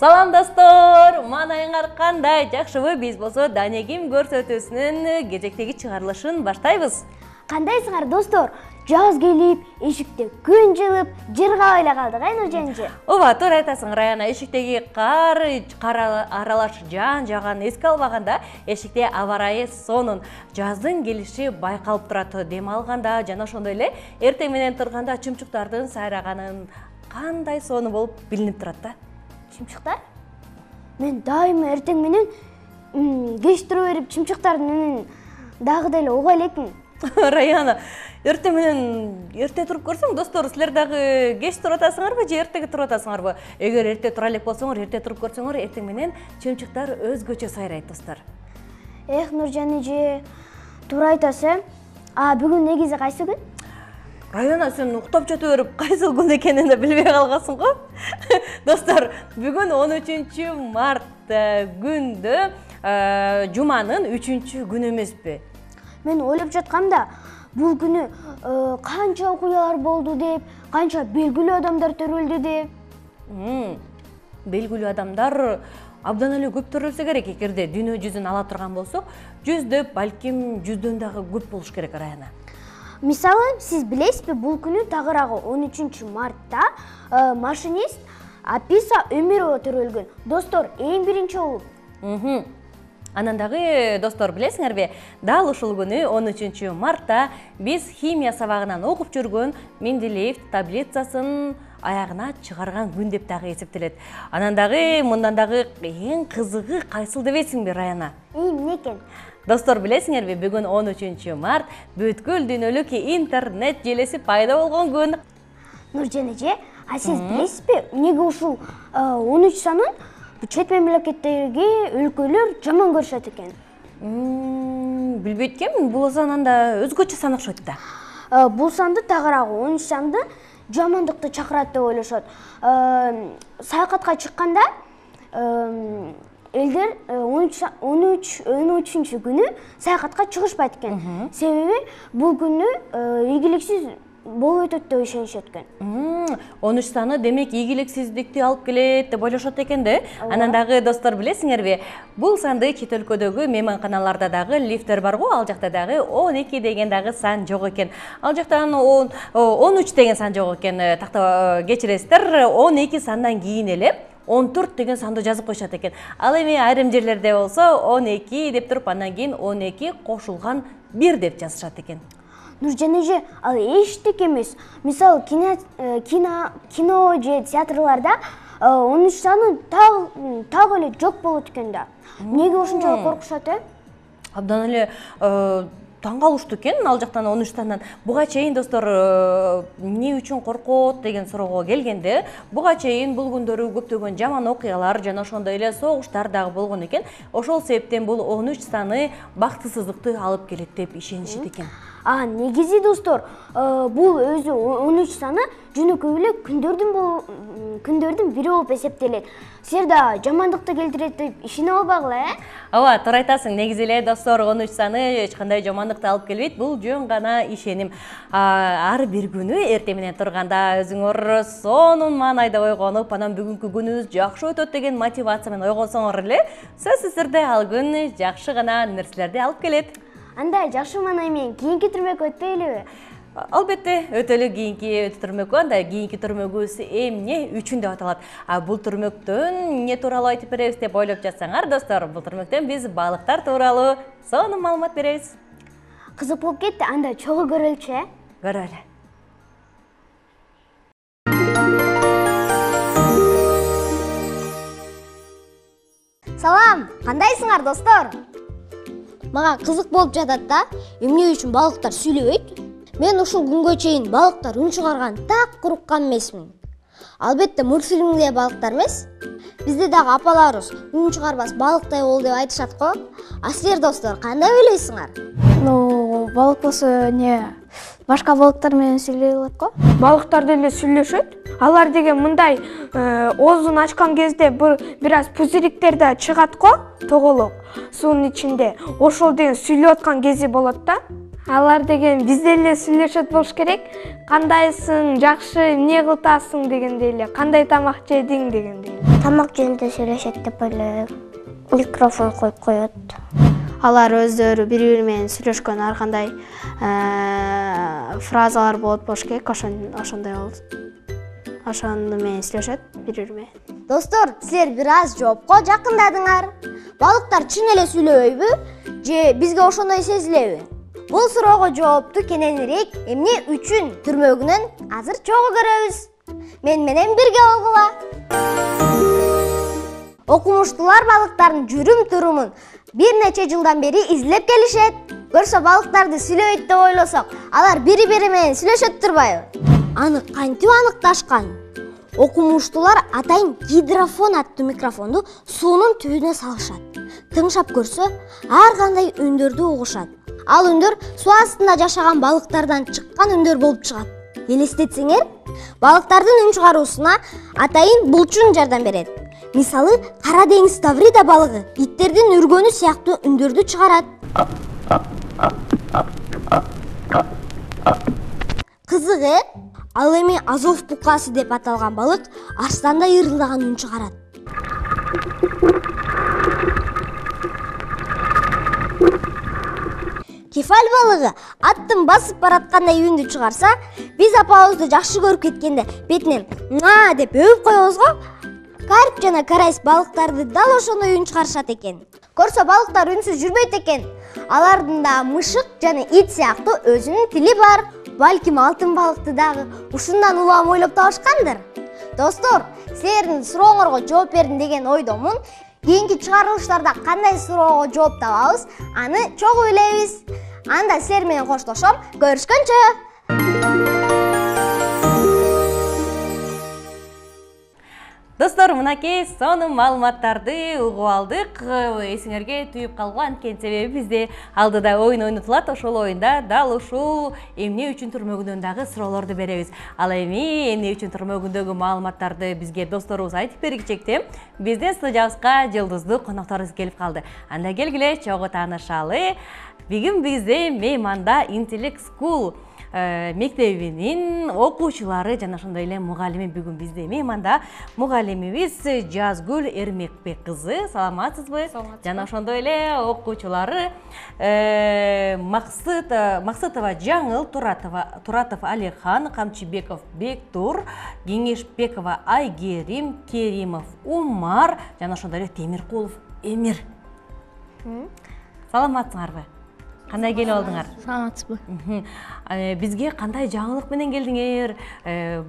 Салам достор, манайыңар кандай, жакшыбы? Биз болсо Данегим көрсөтүүсүнүн кезектеги чыгарылышын баштайбыз. Кандайсыңар достор? Жаз келип, эшикте күн жылып, жырга эле калдык, Нуржанжы. Ооба, туура айтасың, Раяна. Эшиктеги кар аралаш жаан жаган эске албаганда, эшикте аба ырайы сонун жаздын келиши байкалып турат. Дем алганда жана ошондой эле эртең менен турганда чымчуктардын сайраганын кандай сонун болуп билинип турат да. Чымчыктар? Мен дайыма эртең менен кеч тура берип чымчыктардын үнүн дагы деле уга элекмин. Раяна, эртең менен эрте туруп көрсөң, достор, силер дагы кеч туруп атасыңарбы же эртеге туруп атасыңарбы? Эгер эрте тура элек болсоңор, эрте туруп көрсөңөр, эртең менен чымчыктар өзгөчө сайрайт, достор. Нуржан эже, туура айтасың. Бүгүн негизи кайсы күн? Раяна, сен уктап жата берип, кайсы күн экенин да билбей калгансың го? Достор, бүгүн 13 март күндө жуманын 3-күнү эмеспи? Мен ойлоп жаткамда, бул күнү канча окуялар болду деп, канча белгилүү адамдар төрөлдү деп. Белгилүү адамдар абдан эле көп төрөлсө керек. Эгерде дүйнө жүзүн ала турган болсок, жүздөп, балким жүздөн дагы көп болуш керек, Раяна. Мисалы, сиз билесизби, бул күнү тагыраагы 13 мартта машинист Аписа Өмүрова төрөлгөн. Достор, эң биринчи болуп. Анан дагы, достор, билесиңерби, дал ушул күнү 13 мартта биз химия сабагынан окуп жүргөн Менделеев таблицасын аягына чыгарган күн деп дагы эсептелет. Анан дагы мындан дагы эң кызыгы кайсыл дебейсиңби, Раяна? Эмне экен? Достор, билесиңерби, бүгүн 13 март бүткүл дүйнөлүк интернет желеси пайда болгон күн. Нуржан эже, сиз билесизби, эмнеге ушул 13 санын чет мемлекеттерге өлкөлөр жаман көрүшөт экен? Билбейт экенмин, бул сананда өзгөчө сан окшойт да. Бул санды тагыраагы 13 санды жамандыкты чакырат деп ойлошот. Саякатка чыкканда элдер 13 күнү саякатка чыгышпайт экен. Себеби бул күнү ийгиликсиз болуп өтөт деп ишенишет экен. 13 саны демек ийгиликсиздикти алып келет деп ойлошот экен да. Анан дагы, достор, билесиңерби, бул санды чет өлкөдөгү мейманканаларда дагы лифтер бар го, ал жакта дагы 12 деген дагы сан жок экен. Ал жактан 13 деген сан жок экен. Такта кечиресиздер, 12 сандан кийин эле 14 деген санды жазып коюшат экен. Ал эми айрым жерлерде болсо 12 деп туруп, андан кийин 12 кошулган 1 деп жазышат экен. Нуржан эже, ал эчтеке эмес. Мисалы, кино же театрларда 13 саны так эле жок болот экен да. Эмнеге ошончолук коркушат, Абдан эле таң калыштуу экен ал жактан 13 сандан. Буга чейин, достор, эмне үчүн коркот деген суроого келгенде, буга чейин бул күндөрү көптөгөн жаман окуялар жана ошондой эле согуштар дагы болгон экен. Ошол себептен бул 13 саны бактысыздыкты алып келет деп ишенишет экен. Негизи, достор, бул өзү 13 саны жөнөкөй эле күндөрдүн бири болуп эсептелет. Силер да жамандыкты келтирет деп ишене албагыла, Ооба, туура айтасың. Негизи эле, достор, 13 саны эч кандай жамандыкты алып келбейт. Бул жөн гана ишеним. Ар бир күнү эртең менен турганда өзүңөр сонун маанайда ойгонуп, анан бүгүнкү күнүбүз жакшы өтөт деген мотивация менен ойгонсоңор эле, сөзсүз түрдө ал күн жакшы гана нерселерди алып келет. Андай жакшы маанай менен кийинки түрмөккө өтпөйлүбү? Албетте, өтөлү кийинки түрмөккө. Анда кийинки түрмөгүбүз эмне үчүн деп аталат. Бул түрмөктөн эмне тууралуу айтып беребиз деп ойлоп жатсаңар, достор, бул түрмөктөн биз балыктар тууралуу сонун маалымат беребиз. Кызык болуп кетти, анда чогуу көрөлүчү, Көрөлү. Салам, кандайсыңар, достор? Мага кызык болуп жатат да, эмне үчүн балыктар сүйлөбөйт? Мен ушул күнгө чейин балыктар үн чыгарган так уруккан эмесмин. Албетте, мультфильмдеги балыктар эмес. Бизде дагы апаларыбыз үн чыгарбас балыктай бол деп айтышат го. Силер, достор, кандай ойлойсуңар? Балык болсо башка балыктар менен сүйлөй алат го. Балыктар деле сүйлөшөт. Алар деген мындай оозун ачкан кезде бир аз пузириктер да чыгат го, тоголок суунун ичинде. Ошол деген сүйлөп аткан кези болот да. Алар деген бизде эле сүйлөшөт болуш керек. Кандайсың, жакшы, эмне кылтасың дегендей эле, кандай тамак жедиң дегендей эле. Тамак жөнүндө сүйлөшөт деп ойлойм. Микрофон коюп коет. Алар өздөрү бири-бири менен сүйлөшкөн ар кандай фразалар болот болуш керек, ошондой болот. Ошону менен сүйлөшөт бири-бири менен. Достор, силер бир аз жоопко жакындадыңар. Балыктар чын эле сүйлөбөйбү же бизге ошондой сезилеби? Бул суроого жоопту кененирээк эмне үчүн түрмөгүнөн азыр чогуу көрөбүз. Мен менен бирге болгула. Окумуштуулар балыктардын жүрүм-турумун бир нече жылдан бери изилдеп келишет. Көрсө балыктарды сүйлөбөйт деп ойлосок, алар бири-бири менен сүйлөшөт турбайбы? Аны кантип аныкташкан? Окумуштуулар атайын гидрофон аттуу микрофонду суунун түбүнө салышат. Тыңшап көрсө, ар кандай үндөрдү угушат. Ал үндөр суу астында жашаган балыктардан чыккан үндөр болуп чыгат. Элестетсеңер, балыктардын үн чыгаруусуна атайын булчун жардам берет. Мисалы, Кара деңиз таврида балыгы иттердин үргөнү сыяктуу үндөрдү чыгарат. Кызыгы, ал эми Азов букасы деп аталган балык арстандай ырылдаган үн чыгарат. Кефаль балыгы аттын басып бараткандай үндү чыгарса, биз апабызды жакшы көрүп кеткенде бетинен "на" деп өбүп коебуз го. Карп жана карайс балыктарды дал ошондой үн чыгарышат экен. Көрсө балыктар үнсүз жүрбөйт экен. Алардын да мышык жана ит сыяктуу өзүнүн тили бар. Балким алтын балыкты дагы ушундан улам ойлоп табышкандыр. Достор, силердин сурооңорго жооп бердим деген ойдомун. Кийинки чыгарылыштарда кандай суроого жооп табабыз, аны чогуу билебиз. Анда силер менен коштошом. Көрүшкөнчө. Достор, мынакей сонун маалыматтарды угуп алдык. Эсиңерге түйүп калган анткени себеби бизде алдыда оюн ойнотулат. Ошол оюнда дал ушул эмне үчүн түрмөгүнөн дагы суроолорду беребиз. Ал эми эмне үчүн түрмөгүндөгү маалыматтарды бизге досторубуз айтып бергичекте биздин студиябызга жылдыздуу конокторубуз келип калды. Анда келгиле чогуу таанышалы. Бүгүн бизде мейманда Intellect School мектебинин окуучулары жана ошондой эле мугалими бүгүн бизде мейманда. Мугалимибиз Жазгүл Эрмекбек кызы. Саламатсызбы? Жана ошондой эле окуучулары Максытова Жаңыл, Туратов Алихан, Камчыбеков Бектур, Кеңешбекова Айгерим, Керимов Умар жана ошондой эле Темиркулов Эмир. Саламатсыңарбы? Кандай келип алдыңар? Саламатсызбы? Бизге кандай жаңылык менен келдиңер?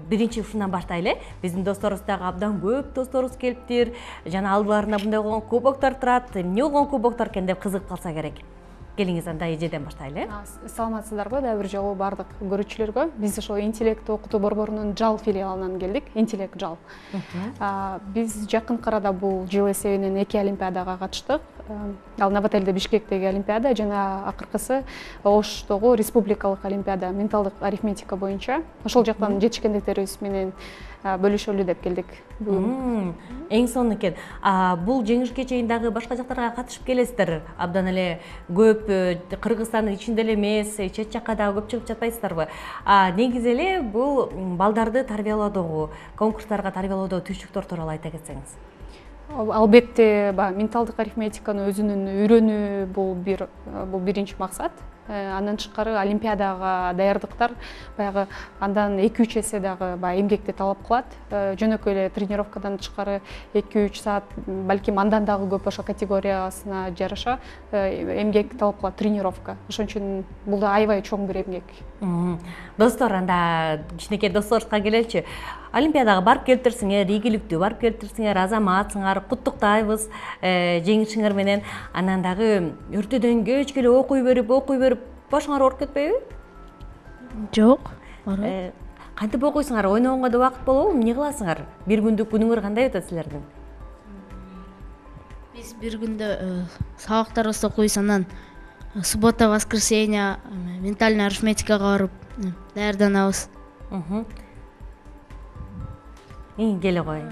Биринчи ушундан баштайлы. Биздин досторубуз дагы абдан көп досторубуз келиптир. Жана алдыларында мындай болгон кубоктор турат. Эмне болгон кубоктор экен деп кызыгып калса керек. Келиңиз, анда эжеден баштайлы. Саламатсыздарбы? Да бир жолу бардык көрүүчүлөргө. Биз ошо Intellect окутуу борборунун Жал филиалынан келдик. Intellect Жал. Биз жакын арада бул жыл эсебинен 2 олимпиадага катыштык. Ал Новотелде Бишкектеги олимпиада жана акыркысы Оштогу республикалык олимпиада менталдык арифметика боюнча. Ошол жактан жетишкендиктерибиз менен бөлүшөлү деп келдик бүгүн. Эң сонун экен. Бул жеңишке чейин дагы башка жактарга катышып келесиздер. Абдан эле көп Кыргызстандын ичинде эле эмес, чет жакка дагы көп чыгып жатпайсыздарбы? Негизи эле бул балдарды тарбиялоодогу, конкурстарга тарбиялоодогу түйшүктөр тууралуу айта кетсеңиз. Албетте, менталдык арифметиканы өзүнүн үйрөнүү бул биринчи максат. Андан тышкары олимпиадага даярдыктар баягы андан 2-3 эсе дагы эмгекти талап кылат. Жөнөкөй эле тренировкадан тышкары 2-3 саат, балким андан дагы көп ошо категориясына жараша эмгек талап кылат тренировка. Ошон үчүн бул да аябай чоң бир эмгек. Достор, анда кичинекей досторубузга келеличи. Олимпиадага барып келиптирсиңер, ийгиликтүү барып келиптирсиңер, азаматсыңар, куттуктайбыз жеңишиңер менен. Анан дагы эртеден кечке эле окуй берип, башыңар ооруп кетпейби? Жок. Кантип окуйсуңар? Ойногонго да убакыт болобу? Эмне кыласыңар? Бир күндүк күнүңөр кандай өтөт силердин? Биз бир күндө сабактарыбызды окуйбуз, анан суббота, воскресенье ментальный арифметикага барып даярданабыз. Келе кой.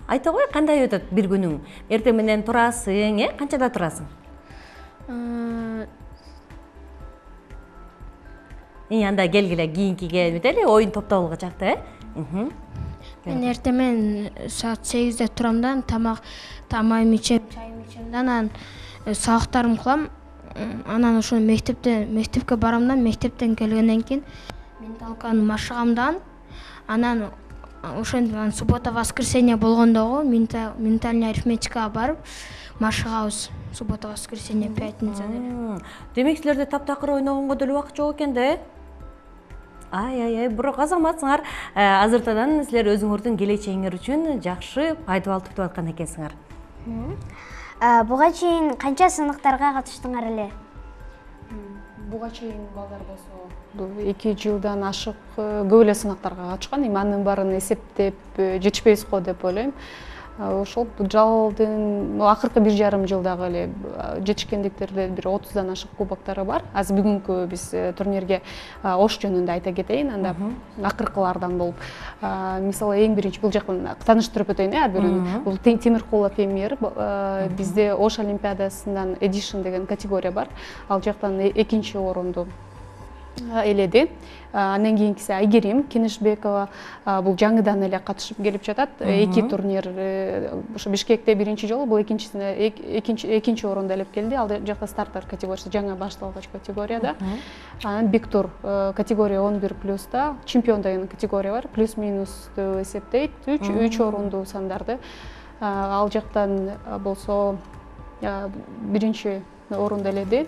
Айта кой, кандай өтөт бир күнүң? Эртең менен турасың, канчада турасың? Анда келгиле кийинкиге эметели, оюн топтолууга чакты, Мен эртемен саат 8-де турам да, тамагым ичем, чайым ичем да, анан сабактарымды кылам. Анан ошо мектепке барам да, мектептен келгенден кийин менталканы машыгам, анан ошентип суббота воскресенье болгондогу ментальный арифметикага барып машыгабыз. Суббота воскресенье пятница деп. Демек силерде таптакыр ойногонго деле убакыт жок экен да? Ай, бирок азаматсыңар. Азыртадан силер өзүңөрдүн келечегиңер үчүн жакшы пайда алып туруп аткан экенсиңер. Буга чейин канча сыныктарга катыштыңар эле? Буга чейин балдар болсо 2 жылдан ашык көп эле сынактарга катышкан. Эми анын баарын эсептеп жетишпейбиз го деп ойлойм. Ошол жалдын акыркы 1,5 жылдагы эле жетишкендиктерде бир 30дан ашык кубоктары бар. Азыр бүгүнкү биз турнирге Ош жөнүндө айта кетейин, анда акыркылардан болуп. Мисалы эң биринчи бул жактан тааныштырып өтөйүн, ар бирөөнү. Бул Темиркулов Эмир, бизде Ош олимпиадасынан Edition деген категория бар. Ал жактан экинчи орунду эледи. Андан кийинкиси Айгерим Кенешбекова, бул жаңыдан эле катышып келип жатат. 2 турнир ошо Бишкекте биринчи жолу, бул экинчи орунду элеп келди. Ал жакта стартер категориясы жаңы башталгыч категорияда. Анан Биктур категория 11+да, чемпион деген категория бар, плюс-минус деп эсептейт. 3 орунду сандарды. Ал жактан болсо биринчи орунду эледи.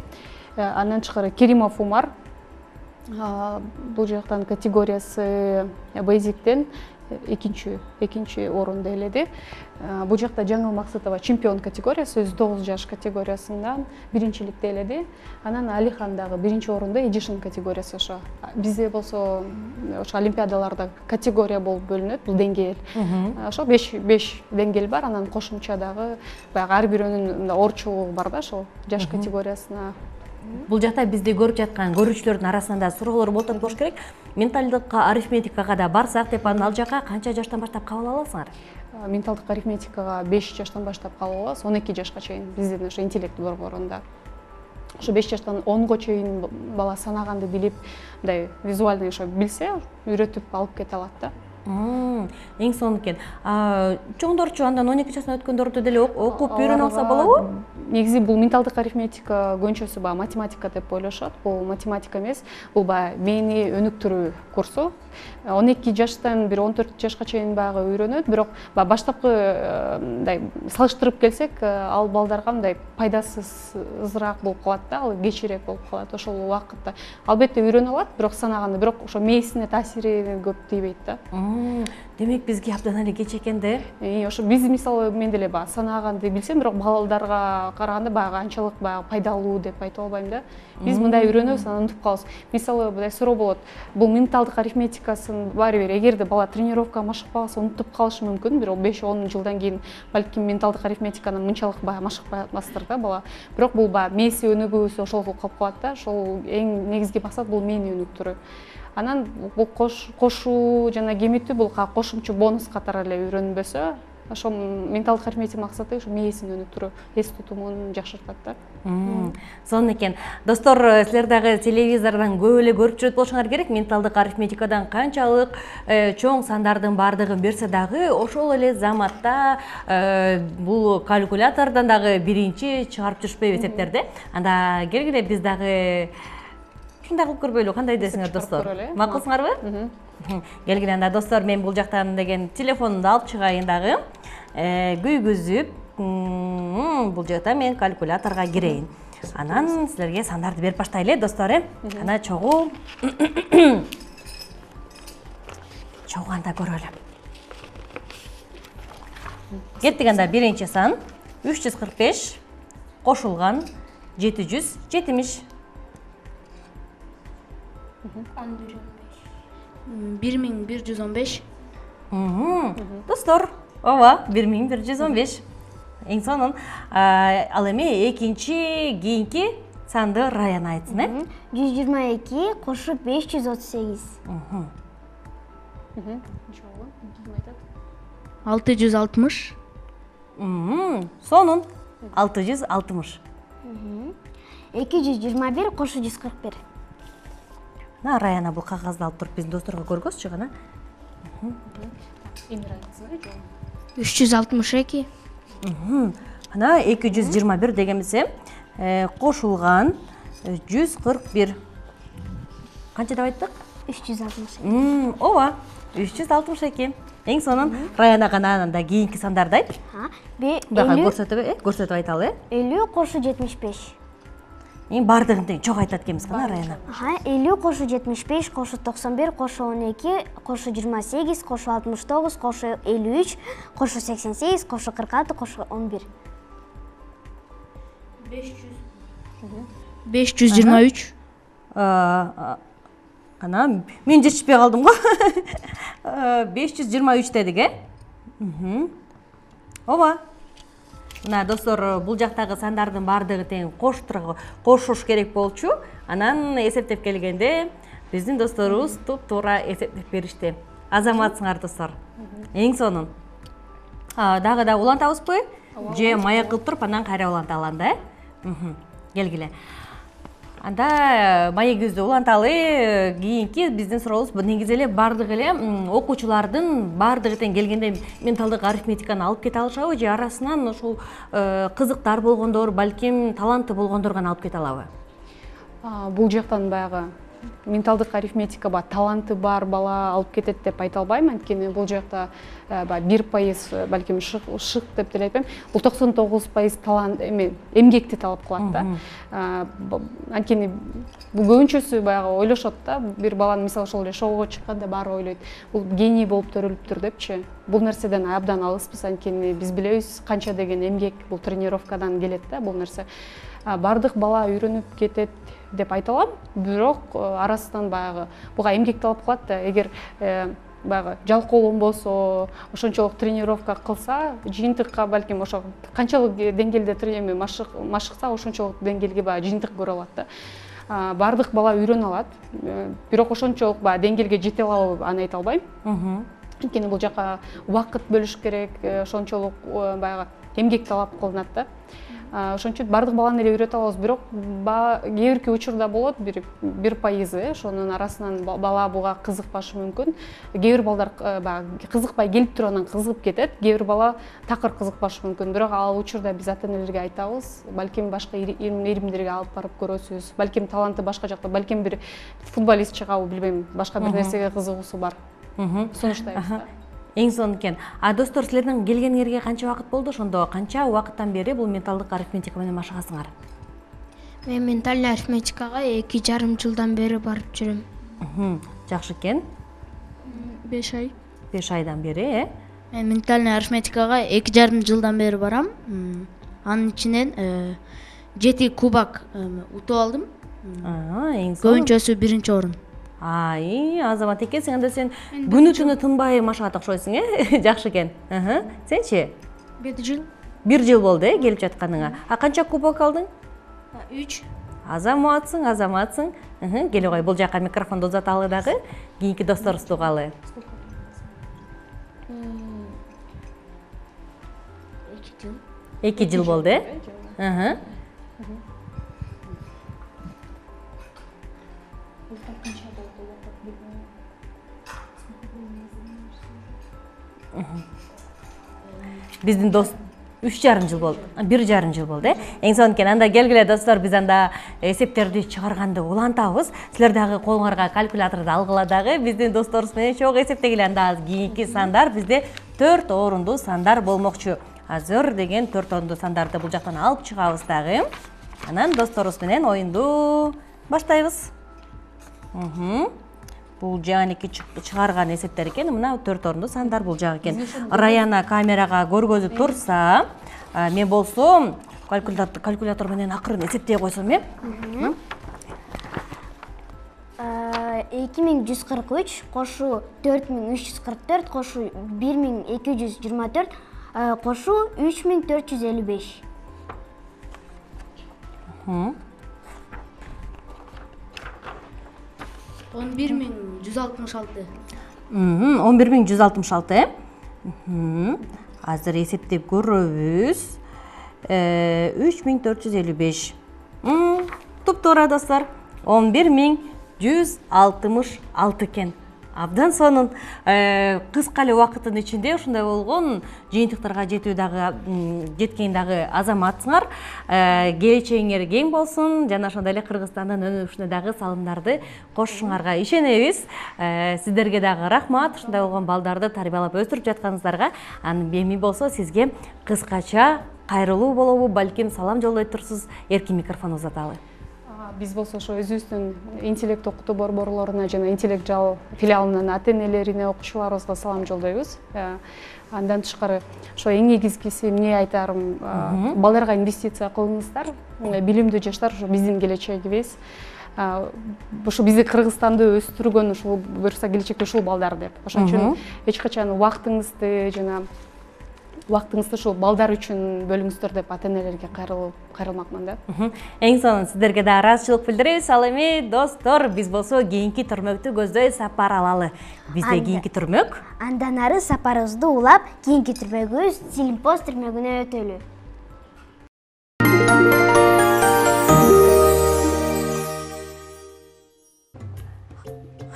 Андан тышкары Керимов Умар, бул жактан категориясы Бейзиктен экинчи орунду эледи. Бул жакта Жаңыл Максатова чемпион категориясы 9 жаш категориясынан биринчиликти эледи. Анан Алихан дагы биринчи орунду Edition категориясы. Ошо бизде болсо ошо олимпиадаларда категория болуп бөлүнөт, бул деңгээл. Ошо 5 деңгээл бар, анан кошумча дагы баягы ар бирөөнүн орчулугу бар да, ошол жаш категориясына. Бул жакта бизди көрүп жаткан көрүүчүлөрдүн арасында суроолор болот болуш керек. Менталдыкка, арифметикага да барсак деп, ал жака канча жаштан баштап кабыл аласыңар? Менталдык арифметикага 5 жаштан баштап кабыл алабыз, 12 жашка чейин. Биздин ошо интеллект борборунда. Ошо 5 жаштан 10го чейин бала санаганды билип, мындай визуальный ошо билсе, үйрөтүп алып кете алат да. Эң сонун экен. Чоңдорчу андан 12 жашына өткөндөрдү деле окуп үйрөнүп алса болобу? Негизи бул менталдык арифметика көбүнчөсү математика деп ойлошот. Бул математика эмес, бул мээни өнүктүрүү курсу. 12 жаштан бир 14 жашка чейин үйрөнөт, бирок баштапкы мындай салыштырып келсек, ал балдарга мындай пайдасызыраак болуп калат да, ал кечирээк болуп калат ошол убакытта. Албетте үйрөнө алат, бирок санаганды, бирок ошо мээсине таасири көп тийбейт да. Демек бизге абдан эле кеч экен да. Ошо биз мисалы мен деле санаганды билсем, бирок балдарга караганда анчалык пайдалуу деп айта албайм да. Биз мындай үйрөнөбүз, анан унутуп калабыз. Мисалы мындай суроо болот. Бул менталдык арифметикасын баары бир эгерде бала тренировкага машыкпагаса унутуп калышы мүмкүн, бирок 5-10 жылдан кийин балким менталдык арифметиканы мынчалык машыкпастыр да бала. Бирок бул мээси өнүгүүсү ошол калып калат да. Ошол эң негизги максат бул мээни өнүктүрүү. Анан бул кошуу жана кемитүү бул кошумчу бонус катары эле үйрөнбөсө, ошо менталдык арифметика максаты ошо мээсин өнүктүрүү, эс тутумун жакшыртат да. Сонун экен. Достор, силер дагы телевизордон көп эле көрүп жүрөт болушуңар керек. Менталдык арифметикадан канчалык чоң сандардын бардыгын берсе дагы, ошол эле заматта бул калькулятордон дагы биринчи чыгарып жүрүшпөйбү эсептерди. Анда келгиле биз дагы ушундай кылып көрбөйлү, кандай десиңер достор? Макулсуңарбы? Келгиле анда достор, мен бул жактан деген телефонумду алып чыгайын дагы. Күйгүзүп, бул жакта мен калькуляторго кирейин. Анан силерге сандарды берип баштайлы достор. Ана чогуу анда көрөлү. Кеттик, анда биринчи сан 345 кошулган 770. 1115. Достор, ооба, 1115. Эң сонун. Ал эми экинчи кийинки санды Раян айтсын, 122 кошуп 538. 660. Сонун. 660. 221 кошу 141. Мына Раяна бул кагазды алып туруп биздин досторго көргөзчү гана. Эмир айтсаңы жок. 362. Ана 221 дегенбиз кошулган 141. Канча деп айттык? 362. Ооба, 362. Эң сонун Раяна гана ананда кийинки сандарды айт. Бага көрсөтүп айталы. 50 кошу 75. Эң бардыгын тең чок айтат экенбиз гана Раяна. 50 кошу 75, кошу 91, кошу 12, кошу 28, кошу 69, кошу 53, кошу 88, кошу 46, кошу 11. 523. Ана мен жетишпей калдым го. 523 дедик, Ооба. Мына достор, бул жактагы сандардын бардыгы тең кошуш керек болчу. Анан эсептеп келгенде биздин досторубуз туп-туура эсептеп беришти. Азаматсыңар достор. Эң сонун. Дагы да улантабызбы? Же маяк кылып туруп анан кайра уланталам да, Келгиле. Анда маегибизди уланталы. Кийинки биздин сурообуз негизи эле бардык эле окуучулардын бардыгы тең келгенде менталдык арифметиканы алып кете алышабы, же арасынан ушул кызыктар болгондор, балким таланты болгондор гана алып кете алабы? Бул жактан баягы менталдык арифметика таланты бар бала алып кетет деп айта албайм, анткени бул жакта 1% балким шык деп деле айтпайм. Бул 99% талант эмгекти талап кылат да. Анткени бул көбүнчөсү баягы ойлошот да, бир баланы мисалы ошол эле шоуго чыкканда баары ойлойт, бул гений болуп төрөлүптүр депчи. Бул нерседен абдан алыспыз, анткени биз билебиз канча деген эмгек бул тренировкадан келет да, бул нерсе. Бардык бала үйрөнүп кетет деп айта алам, бирок арасынан баягы буга эмгек талап кылат да. Эгер баягы жалкоолонбосо, ошончолук тренировка кылса, жыйынтыкка балким ошо канчалык деңгээлде машыкса, ошончолук деңгээлге баягы жыйынтык көрө алат да. Бардык бала үйрөнө алат, бирок ошончолук баягы деңгээлге жете алабы, аны айта албайм. Анткени бул жака убакыт бөлүш керек, ошончолук баягы эмгек талап кылынат да. Ошон үчүн бардык баланы эле үйрөтө алабыз, бирок кээ бирки учурда болот 1%, ошонун арасынан бала буга кызыкпашы мүмкүн. Кээ бир балдар кызыкпай келип туруп анан кызыгып кетет, кээ бир бала такыр кызыкпашы мүмкүн. Бирок ал учурда биз ата-энелерге айтабыз, балким башка иримдерге алып барып көрөсүз, балким таланты башка жакта, балким бир футболист чыгабы, билбейм, башка бир нерсеге кызыгуусу бар. Сунуштайбыз. Эң сонун экен. Достор, силердин келгениңерге канча убакыт болду? Ошондо канча убакыттан бери бул менталдык арифметика менен машыгасыңар? Мен ментальный арифметикага 2,5 жылдан бери барып жүрөм. Жакшы экен. 5 ай. 5 айдан бери, Мен ментальный арифметикага 2,5 жылдан бери барам. Анын ичинен 7 кубок утуп алдым. Эң сонун. Көбүнчөсү 1-орун. Азамат экенсиң, анда сен күнү түнү тынбай машыгат окшойсуң, Жакшы экен. Сенчи? 1 жыл. 1 жыл болду, келип жатканыңа. Канча кубок алдың? 3. Азаматсың. Келе кой, бул жака микрофонду узаталы дагы, кийинки досторубузду угалы. 2 жыл. 2 жыл болду, Биздин дос 3,5 жыл болду. 1,5 жыл болду, Эң сонун экен. Анда келгиле достор, биз анда эсептерди чыгарганды улантабыз. Силер дагы колуңарга калькуляторду алгыла дагы биздин досторубуз менен чогуу эсептегиле. Анда кийинки сандар бизде 4 орундуу сандар болмокчу. Азыр деген 4 орундуу сандарды бул жактан алып чыгабыз дагы. Анан досторубуз менен оюнду баштайбыз. Бул жааники чыгарган эсептер экен. Мына 4 орундуу сандар бул жак экен. Раяна камерага көргөзүп турса, мен болсом калькулятор менен акырын эсептей койсом, 2143 кошу 4344 кошу 1224 кошу 3455. 11166. 11166, Азыр эсептеп көрөбүз. 3455. туура достор. 11166 экен. Абдан сонун кыска эле убакыттын ичинде ушундай болгон жыйынтыктарга жеткен дагы азаматсыңар. Келечегиңер кең болсун жана ошондой эле Кыргызстандын өнүгүшүнө дагы салымдарды кошушуңарга ишенебиз. Сиздерге дагы рахмат, ушундай болгон балдарды тарбиялап өстүрүп жатканыңыздарга. Эми болсо сизге кыскача кайрылуу болобу, балким салам жолдой турсуз, эркин микрофон узаталы. Биз болсо ошо өзүбүздүн интеллект окутуу борборлоруна жана интеллект жал филиалынын ата-энелерине, окуучуларыбызга салам жолдойбуз. Андан тышкары ошо эң негизгиси эмне айтарым, балдарга инвестиция кылыңыздар. Билимдүү жаштар ошо биздин келечегибиз. Ошо бизди Кыргызстанды өстүргөн ушул буюрса келечекте ушул балдар деп. Ошон үчүн эч качан убактыңызды жана убактыңызды ушул балдар үчүн бөлүңүздөр деп ата-энелерге кайрылмакмын да. Эң сонун сиздерге да ыраазычылык билдиребиз. Ал эми достор, биз болсо кийинки түрмөктү көздөй сапар алалы. Бизде кийинки түрмөк. Андан ары сапарыбызды улап, кийинки түрмөгүбүз Силимпоз түрмөгүнө өтөлү.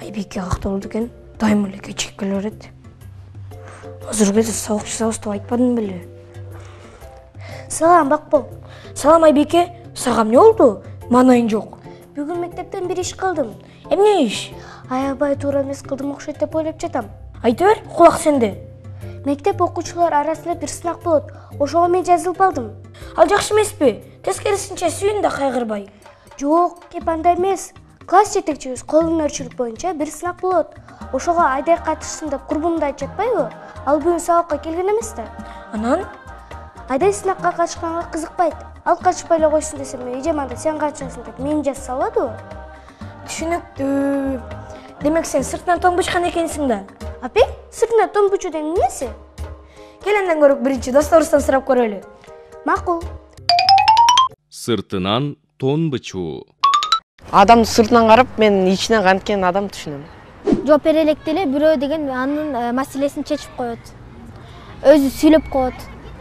Айбеке Актоолду экен, дайым эле кечип келе берет. Азыр кезде сабак жазабыз деп айтпадым беле? Салам Бакбол. Салам Айбеке, сага эмне болду? Манайың жок. Бүгүн мектептен бир иш кылдым. Эмне иш? Аябай туура эмес кылдым окшойт деп ойлоп жатам. Айта бер, кулак сенде. Мектеп окуучулар арасында бир сынак болот. Ошого мен жазылып алдым. Ал жакшы эмеспи? Тескерисинче сүйүн да кайгырбай. Жок, кеп андай эмес. Класс жетекчибиз колдун өрчүлүк боюнча бир сынак болот. Ошого Айдай катышсын деп курбумду айтып жатпайбы? Ал бүгүн сабакка келген эмес да. Анан Айдай сынакка катышканга кызыкпайт. Ал катышпай эле койсун десем, эжеманда сен катышасың деп мени жаза салбадыбы? Түшүнүктүү. Демек сен сыртынан тоң бычкан экенсиң да. Апи, сыртынан тоң бучуу деген эмеси? Кел андан көрөк биринчи досторубуздан сурап көрөлү. Макул. Сыртынан тон бычуу. Адамды сыртынан карап, мен ичинен канткен адам түшүнөм. Жооп бере электе эле бирөө деген анын маселесин чечип коет. Өзү сүйлөп коет.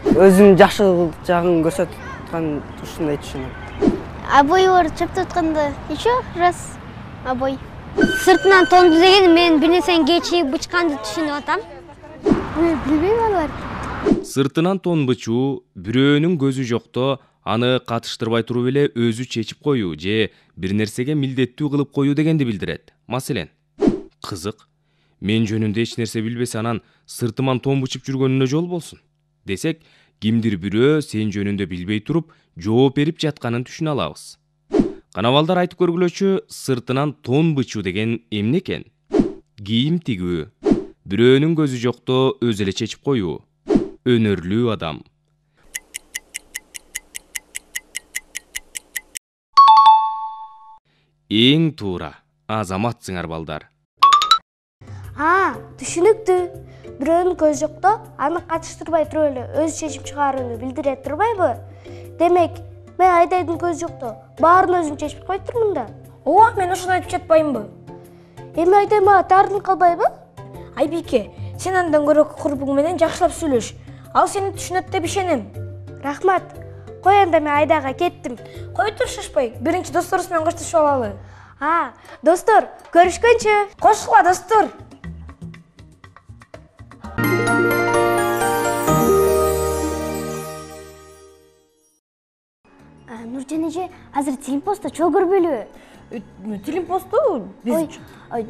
Өзүнүн жакшы жагын көрсөткөн ушундай түшүнөм. Обой бар чөптү атканда еще раз обой. Сыртынан тонду деген мен бир нерсени кечип бычканды түшүнүп атам. Билбейм алар. Сыртынан тон бычуу бирөөнүн көзү жокто аны катыштырбай туруп эле өзү чечип коюу же бир нерсеге милдеттүү кылып коюу дегенди билдирет. Маселен, кызык, мен жөнүндө эч нерсе билбесе анан сыртыман тон бычып жүргөнүнө жол болсун десек, кимдир бирөө сен жөнүндө билбей туруп жооп берип жатканын түшүнө алабыз. Канабалдар айтып көргүлөчү, сыртынан тон бычуу деген эмне экен? Кийим тигүү, бирөөнүн көзү жокто өзү эле чечип коюу, өнөрлүү адам. Эң туура, азаматсыңар балдар. Түшүнүктүү. Бирөөнүн көзү жокто аны катыштырбай туруп эле өзү чечип чыгарууну билдире турбайбы? Демек, мен Айдайдын көзү жокто баарын өзүм чечип койт турмун да. Ооба, мен ошону айтып жатпаймынбы? Эми Айдай мага таардын калбайбы? Айбеке, сен андан көрөк курбуң менен жакшылап сүйлөш. Ал сени түшүнөт деп ишенем. Рахмат. Кой анда мен Айдайга кеттим. Кой тур шашпай, биринчи досторубуз менен коштошуп алалы. Достор, көрүшкөнчү. Кошула достор. Нуржан эже, азыр Силимпозду чоо көрбөйлүбү? Силимпозду биз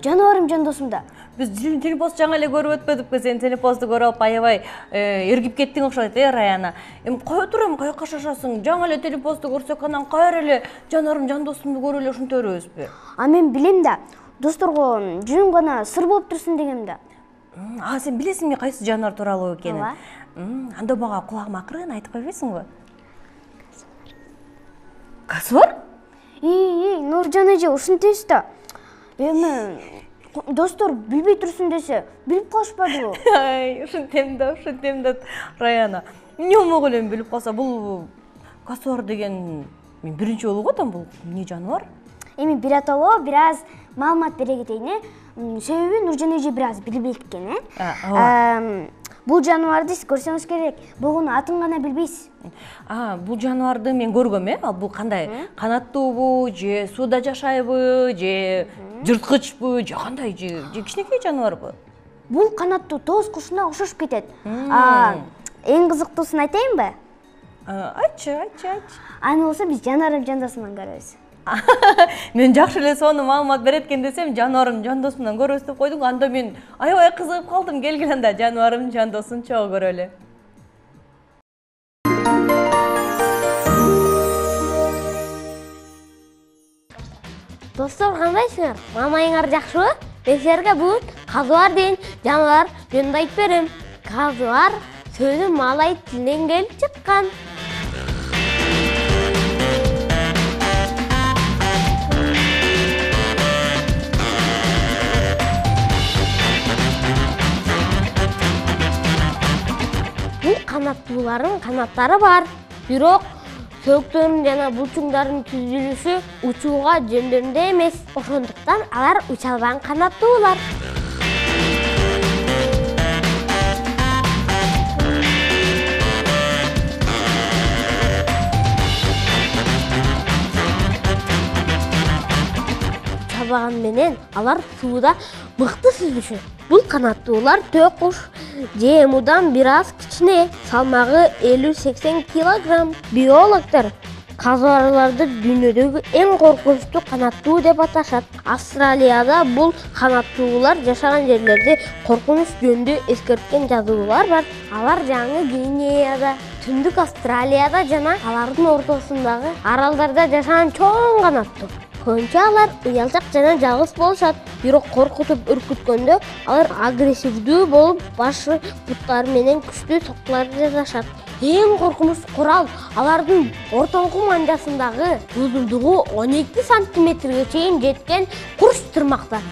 жаныбарым жан досум да. Biz Силимпозду жаңы эле көрүп өтпөдүкпү? Сен Силимпозду көрүп алып аябай эргип кеттиң окшойт, Раяна. Эми кой тур, эми каяка шашасың? Жаңы эле Силимпозду көрсөк, анан кайра эле жанарым жан досумду көрүп эле ушинтербизби? Мен билем да. Досторго жөн гана сыр болуп турсун дегем да. Сен билесиңби кайсы жанар тууралуу экенин? Ооба. Анда мага кулагыма акырын айтып койбойсуңбу? Касор? Нуржан эже, ушинтебиз да. Эми достор билбей турсун десе, билип калышпадыбы? Ушинтем да, Раяна. Эмне болмок эле билип калса, бул касор деген мен биринчи жолу угатам, бул эмне жаныбар? Эми биротоло бир аз маалымат бере кетейин, себеби Нуржан эже бир аз билбейт экен, Бул жаныбарды сиз көрсөңүз керек. Бугунун атын гана билбейсиз. Бул жаныбарды мен көргөм, Ал бул кандай? Канаттуубу, же сууда жашайбы, же жырткычпы, же кандай, же кичинекей жаныбарбы? Бул канаттуу тоз кушуна окшошуп кетет. Эң кызыктуусун айтайынбы? Айтчы. Аны болсо биз жанарым жандосунан көрөбүз. Мен жакшы эле сонун маалымат берет экен десем, жаныбарым жандосунан көрөбүз деп койдуң. Анда мен аябай кызыгып калдым. Келгил анда жаныбарым жандосун чогуу көрөлү. Достор, кандайсыңар? Мамайыңар жакшыбы? Мен силерге бүгүн казыбар деген жаныбар жөнүндө айтып берем. Казыбар сөзү малай тилинен келип чыккан. Бул канаттуулардын канаттары бар, бирок сөктөрүн жана булчуңдардын түзүлүшү учууга жөндөмдүү эмес. Ошондуктан алар уча албаган канаттуулар. Учабаган менен алар сууда мыкты сүзүшөт. Бул канаттуулар төөк куш же эмудан бир аз кичине, салмагы 50-80 килограмм. Биологдор казыбарларды дүйнөдөгү эң коркунучтуу канаттуу деп аташат. Австралияда бул канаттуулар жашаган жерлерде коркунуч жөнүндө эскерткен жазуулар бар. Алар Жаңы Гвинеяда, Түндүк Австралияда жана алардын ортосундагы аралдарда жашаган чоң канаттуу. Көбүнчө алар уялчак жана жалгыз болушат. Бирок коркутуп үркүткөндө алар агрессивдүү болуп, башы буттары менен күчтүү соккуларды жасашат. Эң коркунуч курал алардын ортоңку манжасындагы узундугу 12 сантиметрге чейин жеткен курч тырмактар.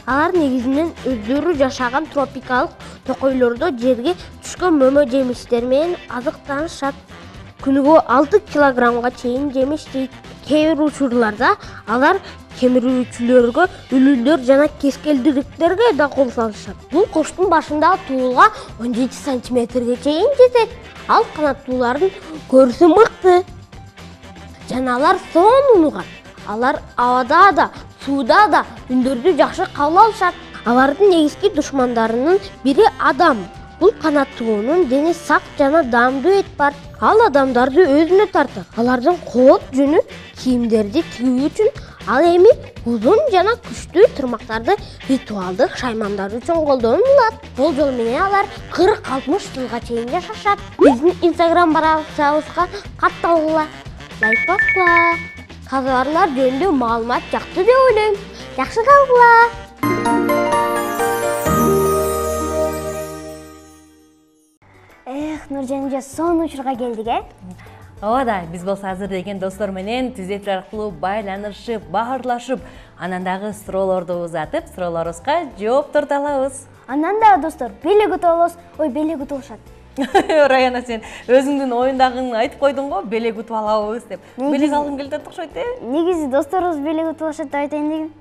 Алар негизинен өздөрү жашаган тропикалык токойлордо жерге түшкөн мөмө жемиштер менен азыктанышат. Күнүгө 6 килограммга чейин жемиш жейт. Кээ бир учурларда алар кемирүүчүлөргө, үлүлдөр жана кескелдириктерге да кол салышат. Бул куштун башындагы туулга 17 сантиметрге чейин жетет. Ал канаттуулардын көрүсү мыкты. Жана алар сонун унугат. Алар абада да, сууда да үндөрдү жакшы кабыл алышат. Алардын негизги душмандарынын бири адам. Бул канаттуунун дени сак жана даамдуу эт бар. Ал адамдарды өзүнө тартат. Алардын коот жүнү кийимдерди тигүү үчүн, ал эми узун жана күчтүү тырмактарды ритуалдык шаймандар үчүн колдонулат. Болжол менен алар 40-60 жылга чейин жашашат. Биздин Instagram баракчабызга катталгыла, лайк баскыла. Казыбарлар жөнүндө маалымат жакты деп ойлойм. Жакшы калгыла. Нуржан эже, сонун учурга келдик, Ооба да, биз болсо азыр деген достор менен түзөтүү аркылуу байланышып, баарлашып, анан дагы суроолорду узатып, суроолорубузга жооптор алабыз. Андан дагы достор, белек утуп алабыз. Ой, белек утулушат. Раяна, сен өзүңдүн оюндагын айтып койдуң го, белек утуп алабыз деп. Белек алгың келип атат окшойт, Негизи досторубуз белек утуп алышат деп айтайын дегем.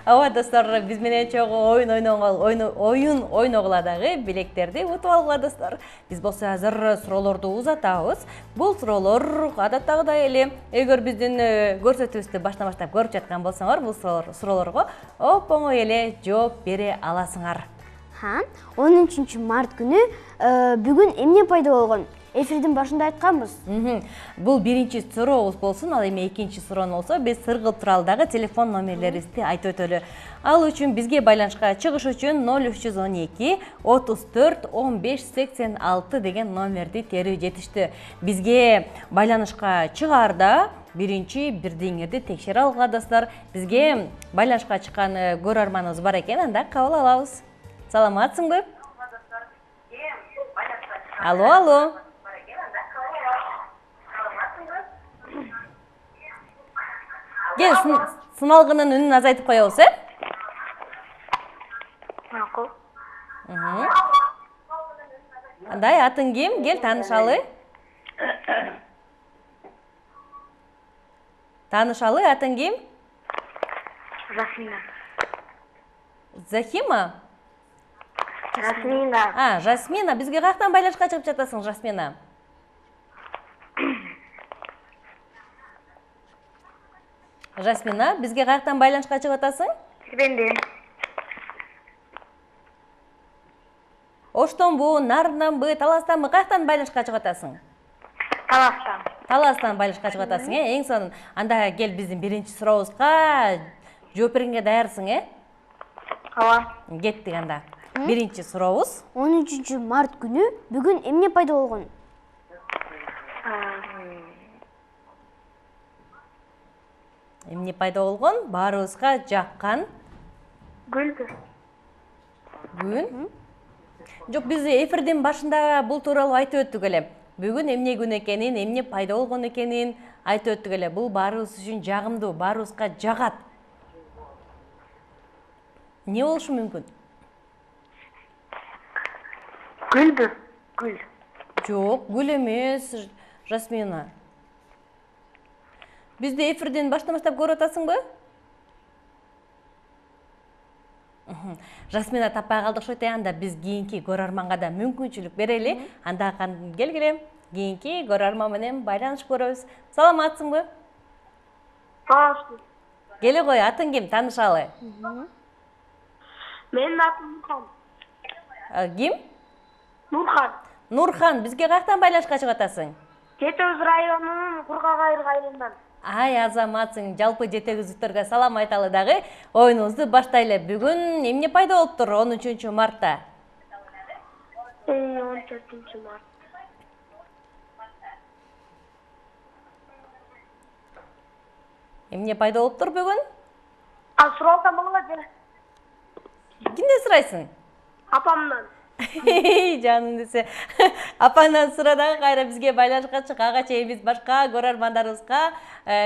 Ооба достор, биз менен чогуу оюн ойногула дагы белектерди утуп алгыла достор. Биз болсо азыр суроолорду узатабыз. Бул суроолор адаттагыдай эле, эгер биздин көрсөтүүбүздү баштан баштап көрүп жаткан болсоңор, бул суроолорго оп-оңой эле жооп бере аласыңар. 13 март күнү бүгүн эмне пайда болгон? Эфирдин башында айтканбыз. Бул биринчи сурообуз болсун, ал эми экинчи суроо болсо, биз сыргыл тууралдагы телефон номерлерибизди айтып өтөлү. Ал үчүн бизге байланышка чыгыш үчүн 0312 34 15 86 деген номерди терүү жетиштүү. Бизге байланышка чыгаарда биринчи бирдеңерди текшере алгыла достор. Бизге байланышка чыккан көрөрманыбыз бар экен, анда кабыл алабыз. Саламатсыңбы? Алло. Кел, сыналгынын үнүн азайтып коебуз, Макул. Андай, атың ким? Кел, таанышалы. Таанышалы, атың ким? Захима. Захима? Жасмина. Жасмина, бизге каяктан байланышка чыгып жатасың, Жасмина? Жасмина, бизге каяктан байланышка чыгып атасың? Тирбенден. Оштонбу, Нарынданбы, Таластанбы, каяктан байланышка чыгып атасың? Таластан. Таластан байланышка чыгып атасың, Эң сонун. Анда кел биздин биринчи сурообузга жооп бергенге даярсың, Ооба. Кеттик анда. Биринчи сурообуз. 13 март күнү бүгүн эмне пайда болгон? Эмне пайда болгон? Баарыбызга жаккан Гүлдү. күн. Жок, биз эфирдин башында бул тууралуу айтып өттүк эле. Бүгүн эмне күн экенин, эмне пайда болгон экенин айтып өттүк эле. Бул баарыбыз үчүн жагымдуу, баарыбызга жагат. Не болушу мүмкүн? Гүлдү. Гүл. Жок, гүл эмес, Жасмина. Бизди эфирден баштан баштап көрүп атасыңбы? Жасмина таппай калдык шойт, анда биз кийинки көрөрманга да мүмкүнчүлүк берели. Анда келгиле, кийинки көрөрман менен байланышып көрөбүз. Саламатсыңбы? Саламатсың. Келе кой, атың ким? Таанышалы. Менин атым Нурхан. Ким? Нурхан. Нурхан, бизге каяктан байланышка чыгып атасың? Жети Өз районунун Кургагайыр айылынан. Ай, азаматсың, жалпы жетегизүүтөргө салам айталы дагы. Оюнубузду баштайлы. Бүгүн эмне пайда болуптур 13 мартта? 14 март. Эмне пайда болуптур бүгүн? Суралсам болот. Кимден сурайсың? Апамдан. Жаным десе. Апаңдан сура дагы кайра бизге байланышка чык. Ага чейин биз башка көрөрмандарыбызга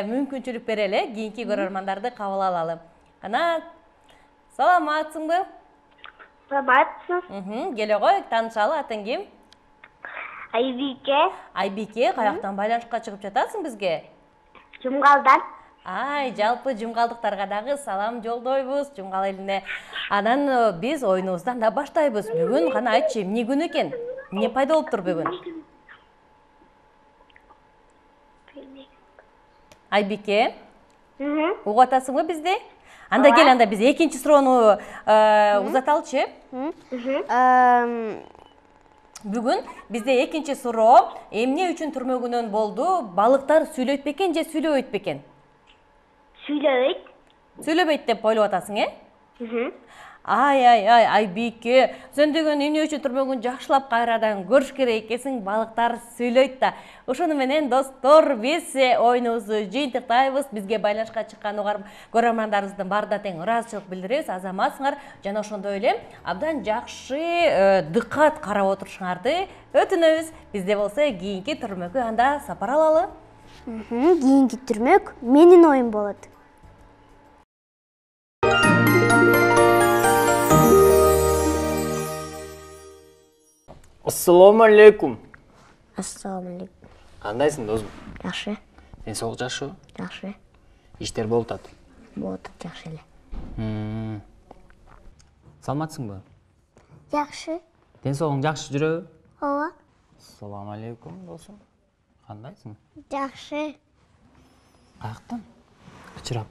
мүмкүнчүлүк берели. Кийинки көрөрмандарды кабыл алалы. Кана саламатсыңбы? Саламатсың. Келе кой, таанышалы, атың ким? Айбике. Айбике, каяктан байланышка чыгып жатасың бизге? Жумгалдан. Ай, жалпы жумгалдыктарга дагы салам жолдойбуз, жумгал элине. Анан биз оюнубуздан да баштайбыз. Бүгүн кана айтчы, эмне күн экен? Эмне пайда болуптур бүгүн? Айбике, угуп атасыңбы бизди? Анда кел, анда биз экинчи суроону узаталычы. Бүгүн бизде экинчи суроо, эмне үчүн түрмөгүнөн болду? Балыктар сүйлөйт бекен же сүйлөбөйт бекен? Сүйлөбөйт. Сүйлөбөйт деп ойлоп атасың, Ай, Айбике, сен деген эмне үчүн түрмөгүн жакшылап кайрадан көрүш керек экенсиң, балыктар сүйлөйт да. Ошону менен достор, биз оюнубузду жыйынтыктайбыз. Бизге байланышка чыккан көрөрмандарыбыздын баарына тең ыраазычылык билдиребиз. Азаматсыңар, жана ошондой эле абдан жакшы дыккат карап отурушуңарды өтүнөбүз. Бизде болсо кийинки түрмөгү анда сапар алалы. Кийинки түрмөк менин оюм болот. Ассаламу алейкум. Ассаламу алейкум. Кандайсың, досум? Жакшы. Ден соолук жакшыбы? Жакшы. Иштер болуп атат? Болуп атат, жакшы эле. Саламатсыңбы? Жакшы. Ден соолугуң жакшы жүрөбү? Ооба. Ассаламу алейкум, досум. Кандайсың? Жакшы. Каяктан? Ычырап.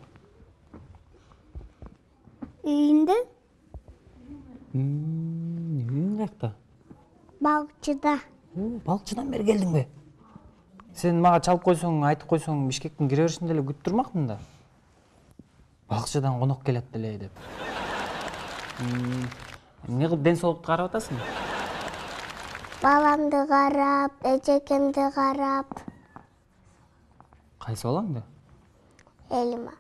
Үйүндө? Үйүң каякта? Балыкчыда. Балыкчыдан бери келдиңби? Сен мага чалып койсоң, айтып койсоң, Бишкектин кире беришинде эле күтүп турмакмын да. Балыкчыдан конок келет деле деп. Эмне кылып ден соолукту карап атасың? Баламды карап, эжекемди карап. Кайсы балаңды? Элима.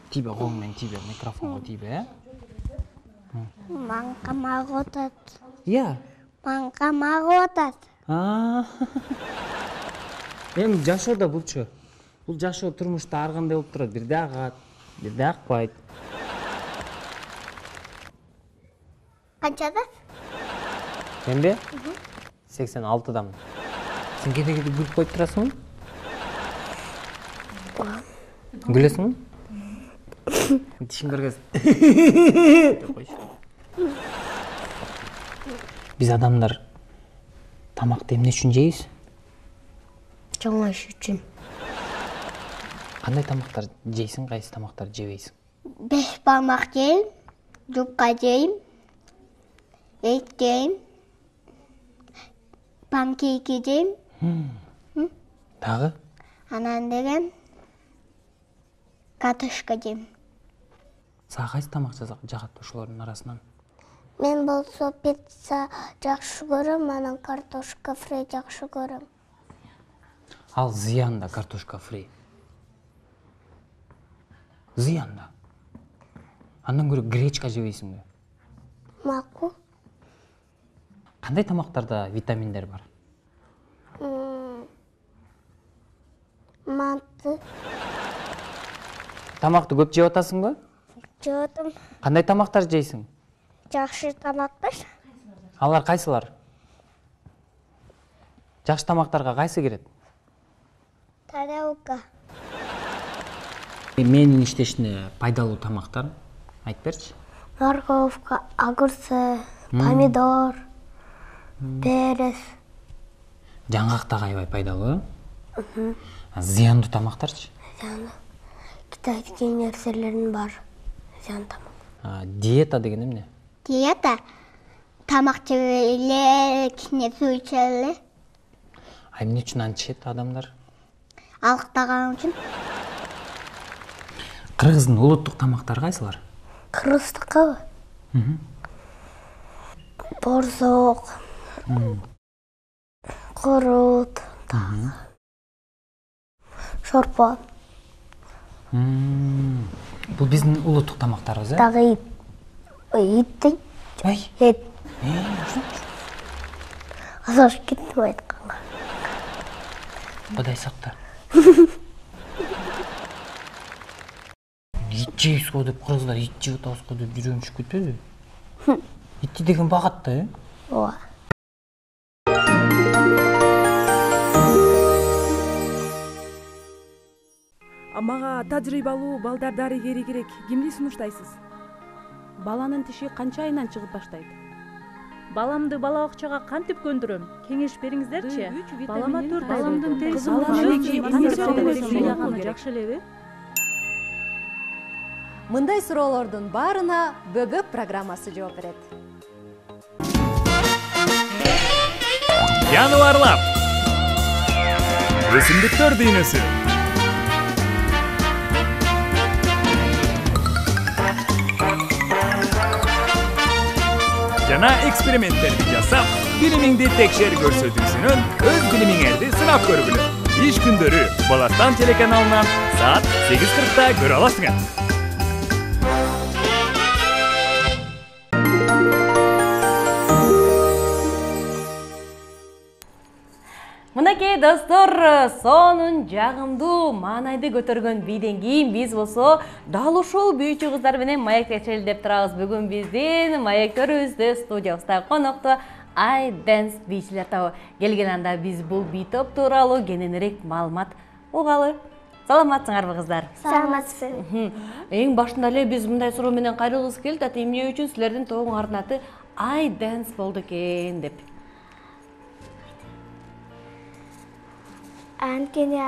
Тийбе, колуң менен тийбе, микрофонго тийбе, Манга магып атат. Иә. Манга магып атат. Эми жашоодо булчу. Бул жашоо турмушта ар кандай болуп турат. Бирде агат, бирде акпайт. Канчада? Менби? 86-дамын. Сен кеде-кеде күлүп коюп турасыңбы? Күлөсүңбү? Тишиң көргөз. Деп койчу. Биз адамдар тамакты эмне үчүн жейбиз? Жаңаш үчүн. Кандай тамактар жейсиң, кайсы тамактарды жебейсиң? Беш бармак жейм, жупка жейм, эт жейм, панкейки жейм. Дагы? Анан деген картошка жейм. Сага кайсы тамак жагат ошолордун арасынан? Мен болсо пицца жакшы көрөм, анан картошка фри жакшы көрөм. Ал зыян да картошка фри. Зыян да. Андан көрө гречка жебейсиңби? Макул. Кандай тамактарда витаминдер бар? Манты. Тамакты көп жеп атасыңбы? Жөөдүм. Кандай тамактар жейсиң? Жакшы тамактар. Алар кайсылар? Жакшы тамактарга кайсы кирет? Тарелка. Менин иштешине пайдалуу тамактар айтып берчи. Морковка, огурцы, помидор, перец. Жаңгак аябай пайдалуу. Зыяндуу тамактарчы? Китайдагы нерселердин бар. Зыян тамак. Диета деген эмне? Диета тамак жеп эле, кичине суу иче эле. Эмне үчүн аны ичет адамдар? Алктаган үчүн. Кыргыздын улуттук тамактары кайсылар? Кыргыздыкы? Борзок, корот, шорпа. Бул биздин улуттук тамактарыбыз, э? Дагы ит дейт. Эт. Азаш кеттим айтканга. Кудай сакта. Ит жейбиз го деп кыргыздар ит жеп атабыз го деп жүрөмүшүп кетпеби? Итти деген багат да, э? Ооба. Мага тажрыйбалуу балдар дарыгери керек. Кимди сунуштайсыз? Баланын тиши канча айынан чыгып баштайт? Баламды бала бакчага кантип көндүрөм? Кеңеш бериңиздерчи. Балама 4 баламдын кызым жакшы элеби? Мындай суроолордун баарына Бөбөк программасы жооп берет. Январлап. Өсүмдүктөр дүйнөсү. Жана эксперименттерди жасап, билимиңди текшер көрсөтүүсүнөн өз билимиңерди сынап көргүлө. Иш күндөрү Баластан телеканалынан саат 8:40 көрө аласыңар. Мынакей достор, сонун жагымдуу маанайды көтөргөн бийден кийин биз болсо дал ушул бүйчү кыздар менен маектешели деп турабыз. Бүгүн биздин маектөрүбүздө студиябызда конокто I Dance бийчилер тобу келген. Анда биз бул бий топ тууралуу кененирээк маалымат угалы. Саламатсыңарбы кыздар? Саламатсыз. Эң башында эле биз мындай суроо менен кайрылгыбыз келди. Эмне үчүн силердин тобуңардын аты I Dance болду экен деп? Анткени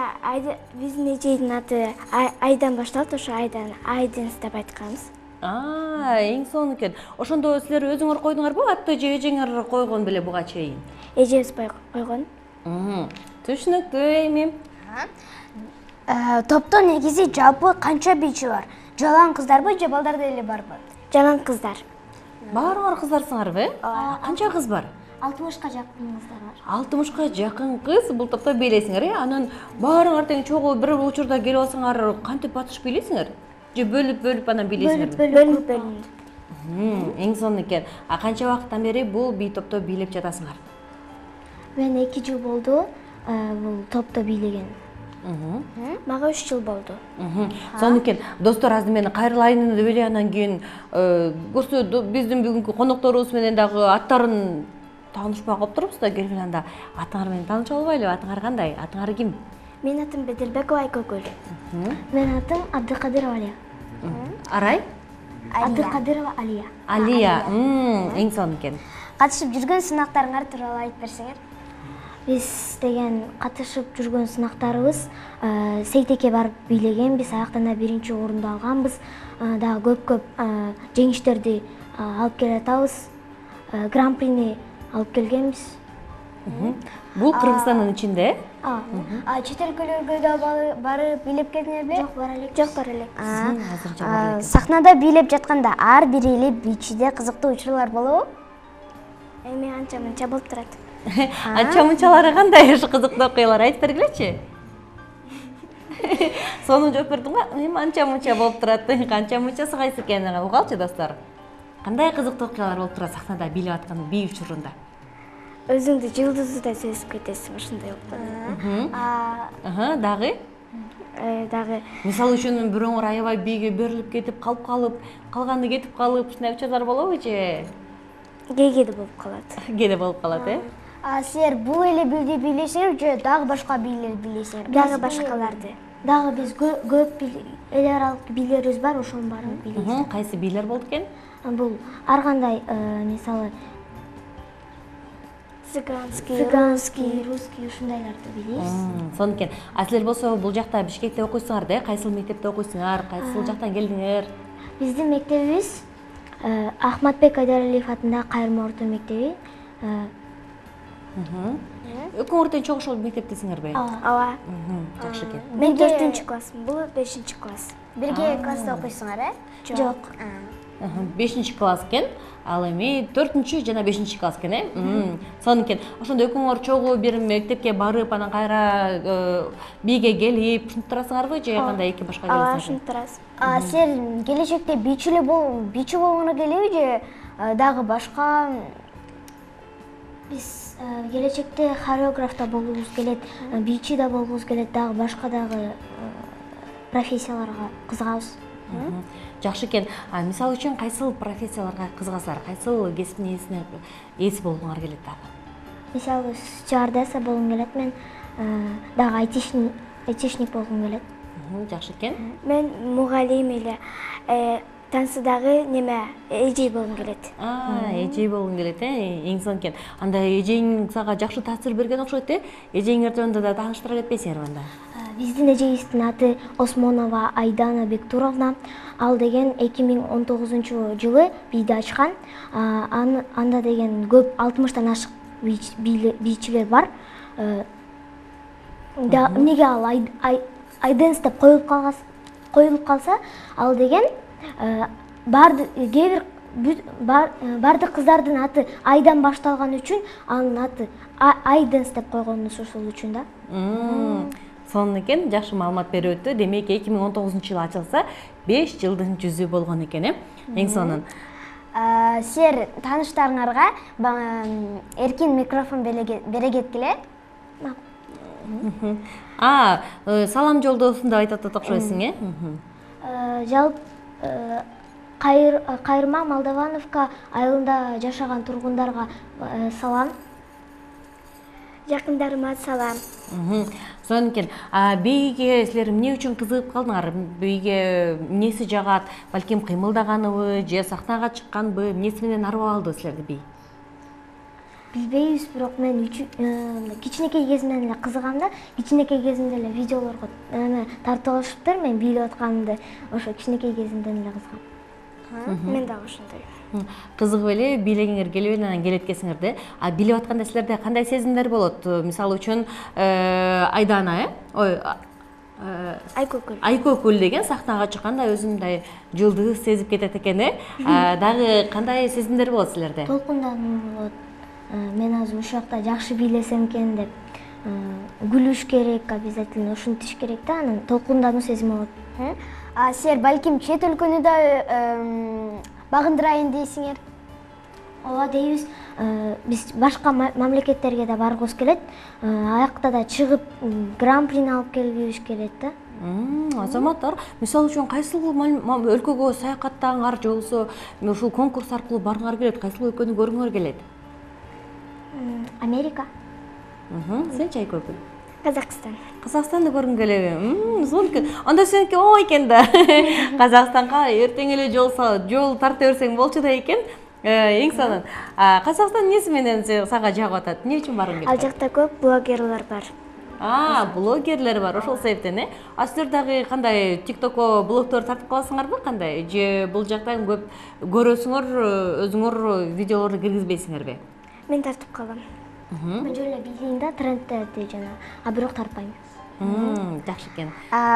биздин эжейдин аты айдан башталат, ошо айдан айденс деп айтканбыз. Эң сонун экен. Ошондо силер өзүңөр койдуңарбы, атты же эжеңер койгон беле буга чейин? Эжебиз койгон. Түшүнүктүү, эми. Топто негизи жалпы канча бийчи бар? Жалаң кыздарбы же балдар деле барбы? Жалаң кыздар. Баарыңар кыздарсыңарбы? Канча кыз бар? 60ка жакын кыздар бар. 60ка жакын кыз бул топто бийлейсиңер, э? Анан баарыңар тең чогуу бир учурда келип алсаңар, кантип батышып бийлейсиңер? Же бөлүп анан бийлейсиңер? Бөлүп. Эң сонун экен. Канча убакыттан бери бул бий топто бийлеп жатасыңар? Мен 2 жыл болду бул топто бийлеген. Мага 3 жыл болду. Сонун экен. Достор, азыр мен кайрылайын деп эле, анан кийин биздин бүгүнкү конокторубуз менен дагы аттарын таанышпай калып турупуз да, келген анда атыңар менен таанышып албайлы. Атыңар кандай? Атыңар ким? Менин атым Бедербекова Айкөгүл. Менин атым Абдыкадырова Алия. Арай? Абдыкадырова Алия. Алия. Эң сонун экен. катышып жүргөн сынактарыңар тууралуу айтып берсеңер. Биз деген катышып жүргөн сынактарыбыз Сейтекке барып бийлегенбиз, аяктан да биринчи орунду алганбыз. Дагы көп жеңиштерди алып келатабыз. Гран-прини алып келгенбиз. Бул Кыргызстандын ичинде? Чет өлкөлөргө да барып бийлеп келдиңерби? Жок, бара элек. Сахнада бийлеп жатканда ар бир эле бийчиде кызыктуу учурлар болобу? Эми анча-мынча болуп турат. Анча-мынчалары кандай кызыктуу окуялар айтып бергилечи? Сонун жооп бердиң го. Эми анча-мынча болуп турат. Канча-мынчасы кайсы экенин угалчы достор. Кандай кызыктуу окуялар болуп турат сахнада бийлеп аткан бий учурунда? Өзүңдү жылдыздай сезип кетесиң, ушундай болуп турат. Дагы? Дагы Мисалы үчүн бирөөңөр аябай бийге берилип кетип калганы кетип калып, ушундай учурлар болобу же? Кээде болуп калат. Кээде болуп калат, Силер бул эле бийди бийлесиңер же дагы башка бийлерди бийлесиңер? Дагы башкаларды. Дагы биз көп эл аралык бийлерибиз бар, ошонун баарын бийлейбиз. Кайсы бийлер болду экен? Бул ар кандай, мисалы цыганский, русский ушундайларды бийлейбиз. Сонун экен. Силер болсо бул жакта Бишкекте окуйсуңар да, кайсыл мектепте окуйсуңар, кайсыл жактан келдиңер? Биздин мектебибиз Ахматбек Айдаралиев атындагы Кайрма орто мектеби. Экөөңөр тең чоң ошол мектептесиңерби? Ооба. Жакшы экен. Мен 4-чү классмын, бул 5-чи класс. Бирге класста окуйсуңар, Жок. 5-чи класс экен, ал эми 4-чү жана 5-чи класс экен, Сонун экен. Ошондо экөөңөр чогуу бир мектепке барып, анан кайра бийге келип, ушинтип турасыңарбы же кандай эки башка келесиңер? Ушинтип турабыз. Силер келечекте бийчи болгону келеби же дагы башка? Биз келечекте хореограф да болгубуз келет, бийчи да болгубуз келет, дагы башка дагы профессияларга кызыгабыз. Жакшы экен. Мисалы үчүн кайсыл профессияларга кызыгасыздар? Кайсыл кесиптин ээси болгуңар келет дагы? Мисалы стюардесса болгум келет, мен дагы айтишник болгум келет. Жакшы экен. Мен мугалим эле тансыдагы эжей болгум келет. Эжей болгум келет, эң сонун экен. Анда эжең сага жакшы таасир берген окшойт, Эжең жөнүндө да тааныштыра кетпейсиңерби анда? Биздин эжебиздин аты Осмонова Айдана Бектуровна. Ал деген 2019-жылы бийди ачкан. Анда деген көп 60тан ашык бийчилер бар. Эмнеге ал Айденс деп коюлуп калса, ал деген бардык кыздардын аты Айдан башталган үчүн анын аты Айденс деп койгонбуз ошол үчүн да. Сонун экен, жакшы маалымат берип өттү. Демек 2019-жылы ачылса, 5 жылдын жүзү болгон экен, Эң сонун. Силер тааныштарыңарга эркин микрофон бере кеткиле. Салам жолдосун деп айтып окшойсуң, Жалпы Кайрма Молдовановка айылында жашаган тургундарга салам. Жакындарыма салам. Сонун экен. Бийге силер эмне үчүн кызыгып калдыңар? Бийге эмнеси жагат? Балким кыймылдаганыбы, же сахнага чыкканбы, эмнеси менен арбап алды силерди бий? Билбейбиз, бирок мен кичинекей кезимден эле кызыгам да, кичинекей кезимде эле видеолорго тартып алышыптыр, мен бийлеп атканымды ошо кичинекей кезимден эле кызыгам. Мен дагы ошондой. Кызыгып эле бийлегиңер келип анан келет экенсиңер. Бийлеп атканда силерде кандай сезимдер болот? Мисалы үчүн Айдана, Айкөкүл деген сахнага чыкканда өзүм мындай жылдыз сезип кетет экен, Дагы кандай сезимдер болот силерде? Толкундануу болот. Мен азыр ушул жакта жакшы бийлесем экен деп күлүш керек, обязательно ушинтиш керек да, анан толкундануу сезими болот. Силер балким чет өлкөнү да багындырайын дейсиңер? Ооба дейбиз. Биз башка мамлекеттерге да баргыбыз келет. Аякта да чыгып гран-прини алып келгибиз келет да. Азаматтар, мисалы үчүн кайсыл өлкөгө саякаттагыңар же болбосо ушул конкурс аркылуу баргыңар келет, кайсыл өлкөнү көргүңөр келет? Америка. Сенчи Айкөкүл? Казакстан. Казакстанды көргүң келеби? Сонун экен. Анда сеники оңой экен да. Казакстанга эртең эле жол тарта берсең болчу да экен. Эң сонун. Казакстан эмнеси менен сага жагып атат? Эмне үчүн баргың келет? Ал жакта көп блогерлер бар. Блогерлер бар, ошол себептен, силер дагы кандай TikTokко блогдор тартып каласыңарбы кандай? Же бул жактан көп көрөсүңөр, өзүңөр видеолорду киргизбейсиңерби? Мен тартып калам. Мен жолу билейин да трендтерди жана, бирок тартпайм. Жакшы экен.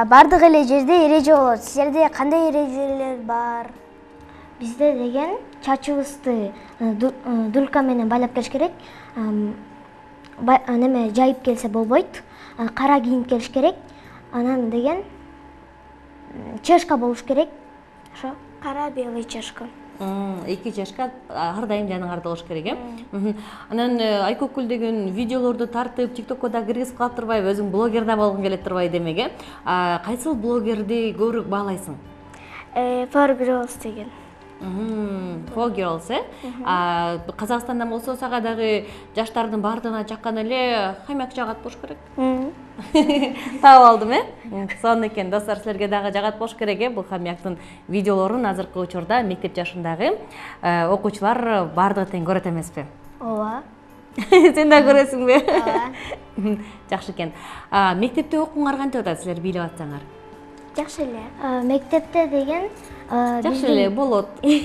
Бардык эле жерде эреже болот. Силерде кандай эрежелер бар? Бизде деген чачыбызды дулка менен байлап келиш керек. Неме жайып келсе болбойт. Кара кийинип келиш керек. Анан деген чешка болуш керек. Ошо кара белый чешка. 2 чешка ар дайым жаныңарда болуш керек, э? Анан Айкөкүл деген видеолорду тартып, TikTokко да киргизип калып турбайбы? Өзүң блогер да болгуң келет турбайбы демек, э? Кайсыл блогерди көбүрөөк баалайсың? Four Girls деген. Four Girls, э? Казакстандан болсо сага дагы жаштардын баардыгына жаккан эле хамяк жагат болуш керек. Таап алдым, э? Сонун экен, достор, силерге дагы жагат болуш керек, э? Бул хамяктын видеолорун азыркы учурда мектеп жашындагы окуучулар баардыгы тең көрөт эмеспи? Ооба. Сен да көрөсүңбү? Ооба. Жакшы экен. Мектепте окууңар кантип атат, силер бийлеп атсаңар? Жакшы эле. Мектепте деген жакшы эле болот. Би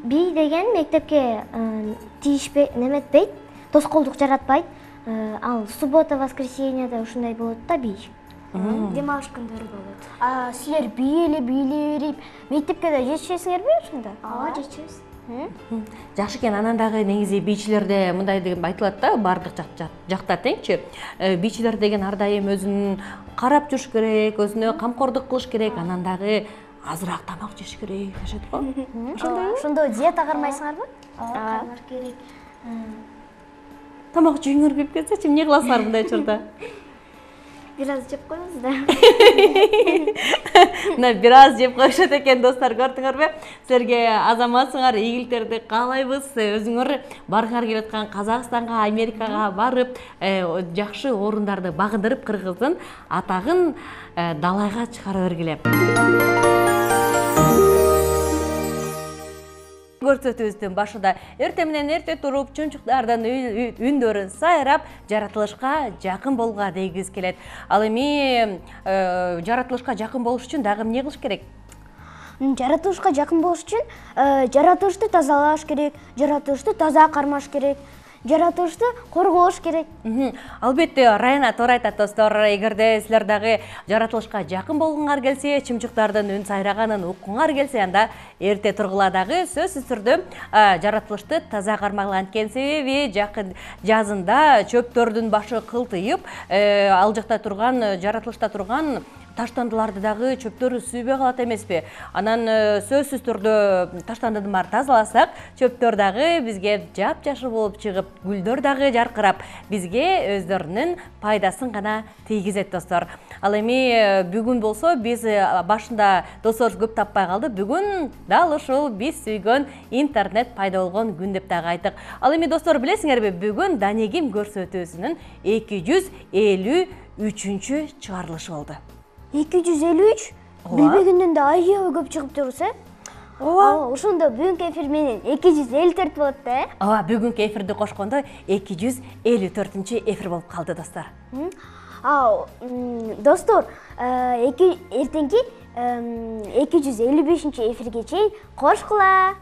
деген мектепке тийишпей, неметпейт, тоскоолдук жаратпайт. Ал суббота, воскресеньеде ушундай болот да би. Дем алыш күндөрү болот. Силер бийлеп мектепке да жетишесиңерби ошондо? Ооба, жетишебиз. Жакшы экен, анан дагы негизи бийчилерде мындай деген айтылат да, баардык жакта теңчи. Бийчилер деген ар дайым өзүн карап жүрүш керек, өзүнө камкордук кылыш керек, анан дагы азыраак тамак жеш керек дешет го. Ошондойбу? Ошондо диета кармайсыңарбы? Ооба, кармаш керек. Тамак жөңөр кирип кетсечи, эмне кыласыңар мындай учурда? Бир аз жеп коебуз да. Мына бир аз жеп коюшат экен, достор, көрдүңөрбү? Силерге азаматсыңар, ийгиликтерди каалайбыз. Өзүңөр баргыңар келип аткан Казакстанга, Америкага барып, жакшы орундарды багындырып, Кыргыздын атагын далайга чыгара бергиле. Көрсөтүүбүздүн башында эрте менен эрте туруп, чунчуктардын үндөрүн сайрап, жаратылышка жакын болууга дегибиз келет. Ал эми жаратылышка жакын болуш үчүн дагы эмне кылыш керек? Жаратылышка жакын болуш үчүн жаратылышты тазалаш керек, жаратылышты таза кармаш керек, жаратылышты коргош керек. Албетте, Райна туура айтат, достор. Эгерде силер дагы жаратылышка жакын болгуңар келсе, чымчыктардын үн сайраганын уккуңар келсе, анда эрте тургула дагы сөзсүз түрдө жаратылышты таза кармаган экен. Себеби жакын жазында чөптөрдүн башы кылтыйып, ал жакта турган жаратылышта турган таштандыларды дагы чөптөр сүйбөй калат эмеспи? Анан сөзсүз түрдө таштандыны баары тазаласак, чөптөр дагы бизге жапжашыл болуп чыгып, гүлдөр дагы жаркырап, бизге өздөрүнүн пайдасын гана тийгизет, достор. Ал эми бүгүн болсо биз башында достор көп таппай калды. Бүгүн дал ушул биз сүйгөн интернет пайда болгон күн деп дагы айттык. Ал эми достор, билесиңерби, бүгүн Данегим көрсөтүүсүнүн 253-чү чыгарылышы болду. 253? Билбегенден да аябай көп чыгып турса? Ооба. Ошондо бүгүнкү эфир менен 254 болот да, э? Ооба, бүгүнкү эфирди кошкондо 254-чү эфир болуп калды, достор. Достор, эртеңки 255-эфирге чейин кош кыла.